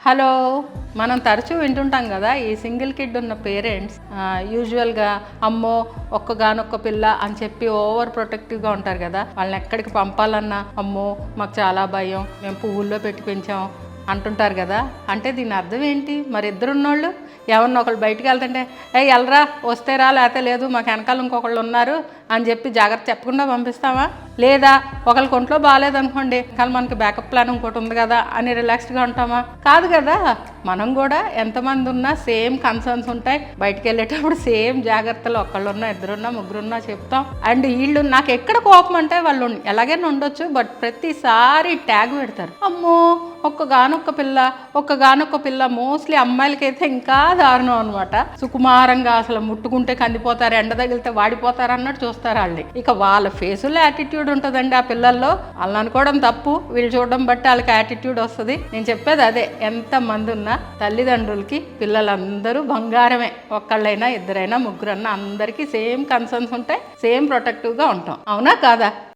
Hello, మనం తరచూ వింటుంటాం కదా ఈ సింగిల్ కిడ్ ఉన్న పేరెంట్స్ యూజువల్గా అమ్మో ఒక్కగానొక్క పిల్ల అని చెప్పి ఓవర్ ప్రొటెక్టివ్గా ఉంటారు కదా. వాళ్ళని ఎక్కడికి పంపాలన్నా అమ్మో మాకు చాలా భయం, మేము పువ్వుల్లో పెట్టి పెంచాం అంటుంటారు కదా. అంటే దీని అర్థం ఏంటి? మరి ఇద్దరున్నోళ్ళు ఎవరినో ఒకళ్ళు బయటికి వెళ్తుంటే వెళ్ళరా, వస్తే రా, లేకపోతే లేదు, మాకు వెనకాల ఇంకొకళ్ళు ఉన్నారు అని చెప్పి జాగ్రత్త చెప్పకుండా పంపిస్తామా? లేదా ఒకళ్ళకి ఒంట్లో బాగాలేదనుకోండి, కానీ మనకి బ్యాకప్ ప్లాన్ ఇంకోటి ఉంది కదా అని రిలాక్స్డ్గా ఉంటామా? కాదు కదా. మనం కూడా ఎంతమంది ఉన్నా సేమ్ కన్సర్న్స్ ఉంటాయి. బయటికి వెళ్ళేటప్పుడు సేమ్ జాగ్రత్తలు ఒకళ్ళున్నా, ఇద్దరున్నా, ముగ్గురున్నా చెప్తాం. అండ్ వీళ్ళు నాకు ఎక్కడ కోపం అంటే వాళ్ళు ఎలాగైనా ఉండొచ్చు, బట్ ప్రతిసారి ట్యాగ్ పెడతారు, అమ్మో ఒక్కగానొక్క పిల్ల. మోస్ట్లీ అమ్మాయిలకైతే ఇంకా దారుణం అనమాట. సుకుమారంగా అసలు ముట్టుకుంటే కందిపోతారు, ఎండ తగిలితే వాడిపోతారు అన్నట్టు చూస్తారు వాళ్ళని. ఇక వాళ్ళ ఫేసులో యాటిట్యూడ్ ఉంటుందండి ఆ పిల్లల్లో. వాళ్ళని అనుకోవడం తప్పు, వీళ్ళు చూడడం బట్టి వాళ్ళకి యాటిట్యూడ్ వస్తుంది. నేను చెప్పేది అదే, ఎంతమంది ఉన్నా తల్లిదండ్రులకి పిల్లలందరూ బంగారమే. ఒక్కళ్ళైనా, ఇద్దరైనా, ముగ్గురన్నా అందరికీ సేమ్ కన్సర్న్స్ ఉంటాయి, సేమ్ ప్రొటెక్టివ్గా ఉంటాం. అవునా కాదా?